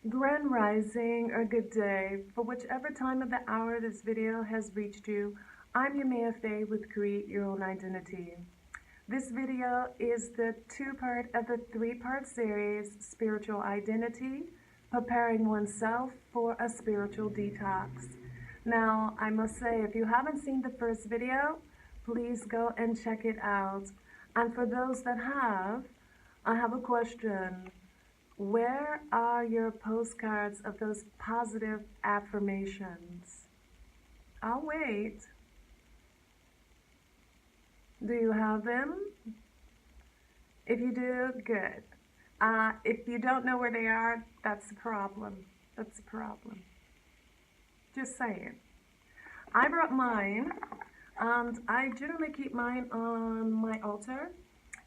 Grand Rising or good day, for whichever time of the hour this video has reached you. I'm Yamaya Faye with Create Your Own Identity. This video is the two-part of the three-part series, Spiritual Identity, Preparing Oneself for a Spiritual Detox. Now, I must say, if you haven't seen the first video, please go and check it out. And for those that have, I have a question. Where are your postcards of those positive affirmations? I'll wait. Do you have them? If you do, good. If you don't know where they are, that's a problem. That's a problem. Just saying. I brought mine, and I generally keep mine on my altar.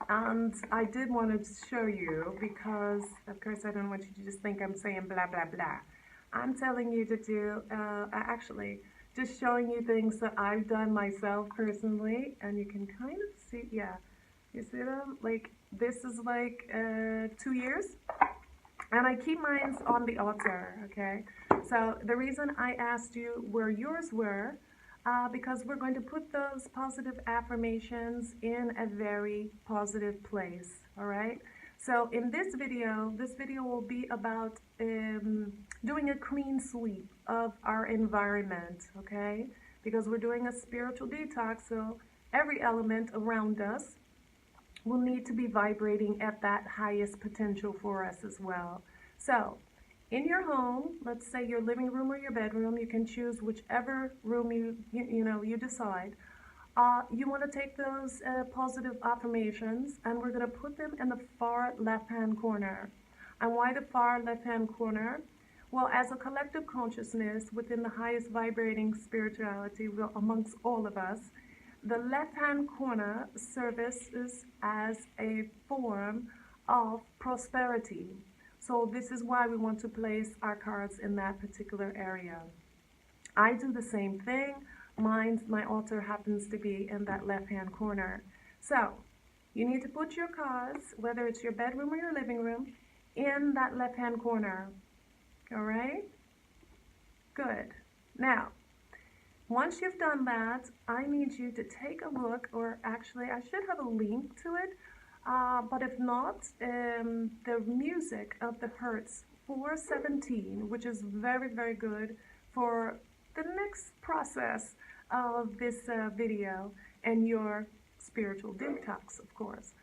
And I did want to show you because, of course, I don't want you to just think I'm saying blah, blah, blah. I'm telling you to do, actually, just showing you things that I've done myself personally. And you can kind of see, yeah, you see them? Like, this is like 2 years. And I keep mine on the altar, okay? So the reason I asked you where yours were, because we're going to put those positive affirmations in a very positive place, all right? So in this video will be about doing a clean sweep of our environment, okay? Because we're doing a spiritual detox, so every element around us will need to be vibrating at that highest potential for us as well. So in your home, let's say your living room or your bedroom, you can choose whichever room you decide. You want to take those positive affirmations, and we're going to put them in the far left-hand corner. And why the far left-hand corner? Well, as a collective consciousness within the highest vibrating spirituality amongst all of us, the left-hand corner services as a form of prosperity. So this is why we want to place our cards in that particular area. I do the same thing. My altar happens to be in that left-hand corner. So you need to put your cards, whether it's your bedroom or your living room, in that left-hand corner. All right? Good. Now, once you've done that, I need you to take a look, or actually I should have a link to it. But if not, the music of the Hertz 417, which is very, very good for the next process of this video and your spiritual detox, of course,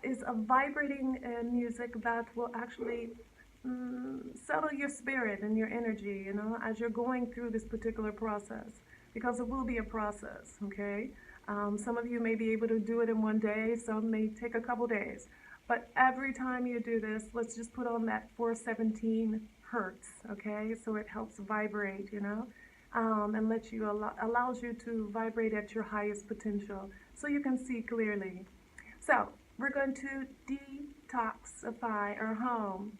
is a vibrating music that will actually settle your spirit and your energy, you know, as you're going through this particular process, because it will be a process, okay? Some of you may be able to do it in one day, some may take a couple days. But every time you do this, let's just put on that 417 hertz, okay? So it helps vibrate, you know, and allows you to vibrate at your highest potential so you can see clearly. So we're going to detoxify our home,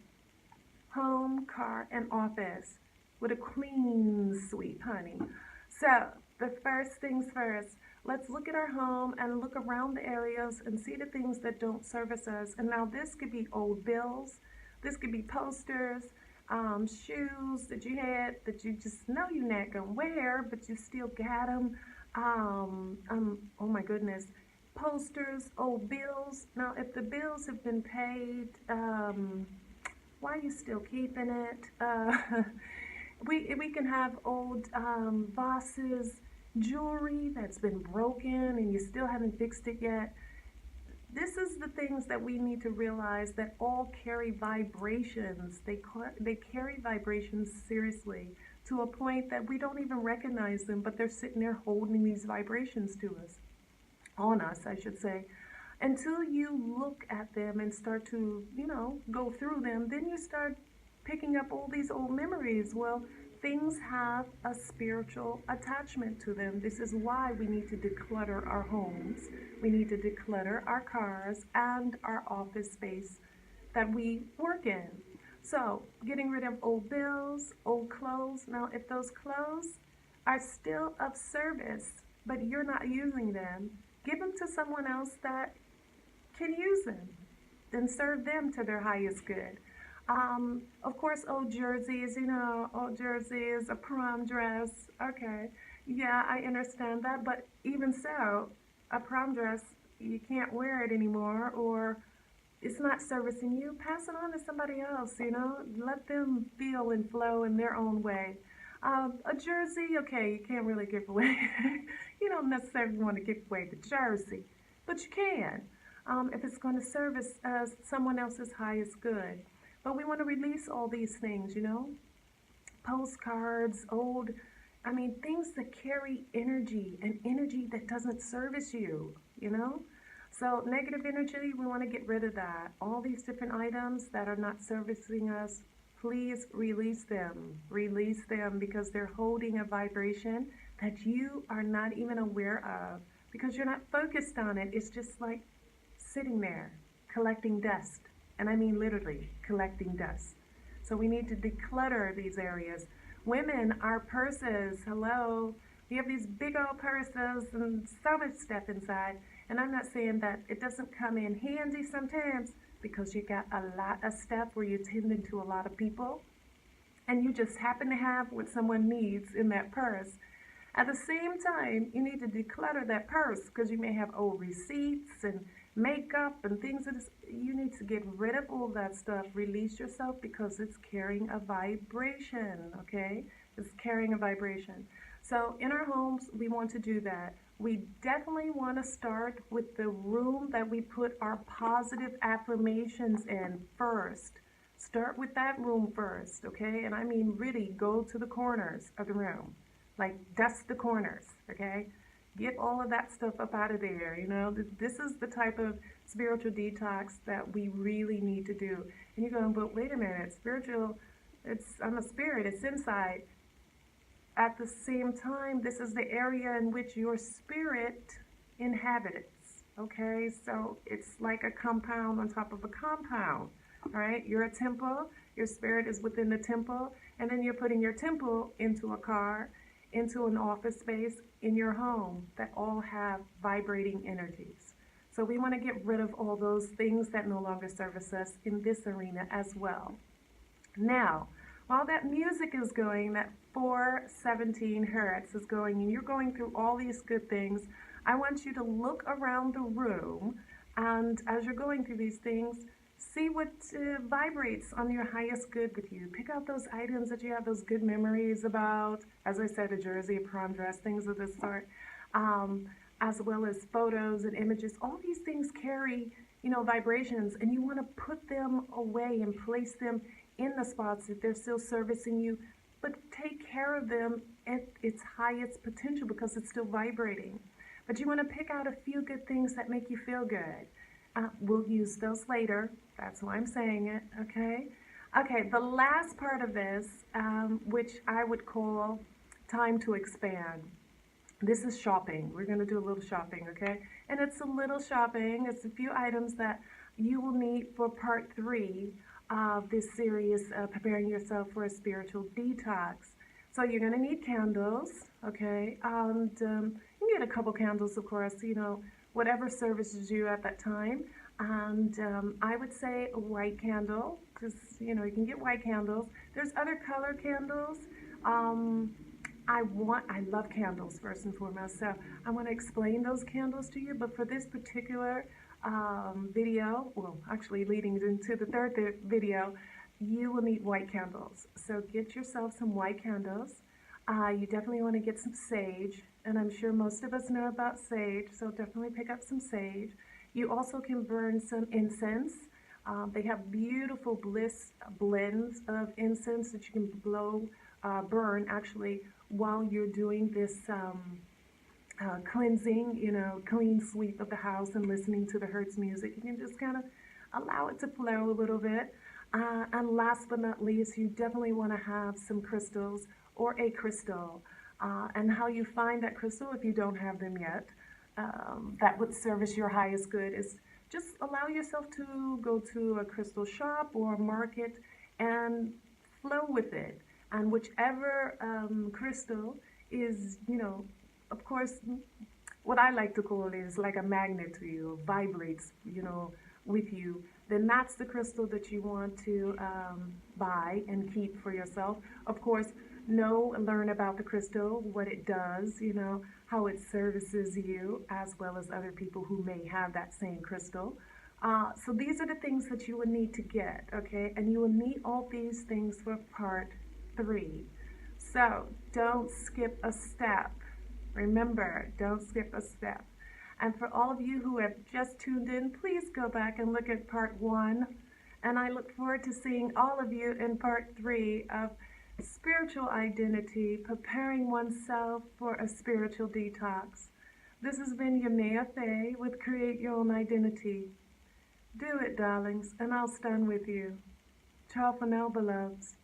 car, and office with a clean sweep, honey. So the first things first. Let's look at our home and look around the areas and see the things that don't service us. And now this could be old bills. This could be posters, shoes that you had that you just know you're not going to wear, but you still got them. Oh my goodness. Posters, old bills. Now, if the bills have been paid, why are you still keeping it? We can have old vases, jewelry that's been broken and you still haven't fixed it yet. This is the things that we need to realize, that all carry vibrations. They carry vibrations seriously, to a point that we don't even recognize them, but they're sitting there holding these vibrations to us, on us, I should say. Until you look at them and start to, you know, go through them, then you start picking up all these old memories. Well, things have a spiritual attachment to them. This is why we need to declutter our homes. We need to declutter our cars and our office space that we work in. So, getting rid of old bills, old clothes. Now, if those clothes are still of service, but you're not using them, give them to someone else that can use them. Then serve them to their highest good. Of course, old jerseys, old jerseys, a prom dress. Okay. Yeah, I understand that. But even so, a prom dress, you can't wear it anymore, or it's not servicing you. Pass it on to somebody else. Let them feel and flow in their own way. A jersey, okay, you can't really give away. You don't necessarily want to give away the jersey, but you can if it's going to service someone else's highest good. But we want to release all these things. Postcards, I mean, things that carry energy and energy that doesn't service you. So, negative energy, we want to get rid of that. All these different items that are not servicing us, please release them. Release them because they're holding a vibration that you are not even aware of because you're not focused on it. It's just like sitting there collecting dust. And I mean literally collecting dust. So we need to declutter these areas. Women, our purses, hello. We have these big old purses and so much stuff inside. And I'm not saying that it doesn't come in handy sometimes because you got a lot of stuff where you're tending to a lot of people and you just happen to have what someone needs in that purse. At the same time, you need to declutter that purse because you may have old receipts and makeup and things that you need to get rid of all that stuff. Release yourself because it's carrying a vibration, okay? It's carrying a vibration. So in our homes, we want to do that. We definitely want to start with the room that we put our positive affirmations in first. Start with that room first, okay? And I mean really go to the corners of the room. Like dust the corners, okay? Get all of that stuff up out of there. This is the type of spiritual detox that we really need to do. And you're going, but wait a minute, spiritual, I'm a spirit, it's inside. At the same time, this is the area in which your spirit inhabits, okay? So it's like a compound on top of a compound, all right? You're a temple, your spirit is within the temple, and then you're putting your temple into a car, into an office space, in your home that all have vibrating energies. So we want to get rid of all those things that no longer service us in this arena as well. Now, while that music is going, that 417 hertz is going, and you're going through all these good things, I want you to look around the room, and as you're going through these things, see what vibrates on your highest good with you. Pick out those items that you have those good memories about. As I said, a jersey, a prom dress, things of this sort, as well as photos and images. All these things carry, vibrations, and you want to put them away and place them in the spots that they're still servicing you, but take care of them at its highest potential because it's still vibrating. But you want to pick out a few good things that make you feel good. We'll use those later. That's why I'm saying it, okay? Okay, the last part of this, which I would call time to expand. This is shopping. We're going to do a little shopping, okay? And it's a little shopping. It's a few items that you will need for part 3 of this series, preparing yourself for a spiritual detox. So you're going to need candles, okay? And you can get a couple candles, of course, whatever services you at that time. And I would say a white candle, because, you can get white candles. There's other color candles. I love candles first and foremost, so I want to explain those candles to you. But for this particular video, well, actually leading into the third video, you will need white candles. So get yourself some white candles. You definitely want to get some sage, and I'm sure most of us know about sage, so definitely pick up some sage. You also can burn some incense. They have beautiful bliss blends of incense that you can burn actually while you're doing this cleansing, clean sweep of the house and listening to the Hertz music. You can just kind of allow it to flow a little bit. And last but not least, you definitely want to have some crystals or a crystal. And how you find that crystal if you don't have them yet, that would service your highest good, is just allow yourself to go to a crystal shop or market and flow with it. And whichever crystal is, of course, what I like to call it is like a magnet to you, vibrates, with you, then that's the crystal that you want to buy and keep for yourself. Of course, know and learn about the crystal, what it does, you know, how it services you, as well as other people who may have that same crystal. So these are the things that you would need to get, okay? And you will need all these things for part 3. So don't skip a step. Remember, don't skip a step. And for all of you who have just tuned in, please go back and look at part 1. And I look forward to seeing all of you in part 3 of spiritual identity, preparing oneself for a spiritual detox. This has been Yamaya Faye with Create Your Own Identity. Do it, darlings, and I'll stand with you. Ciao for now, beloveds.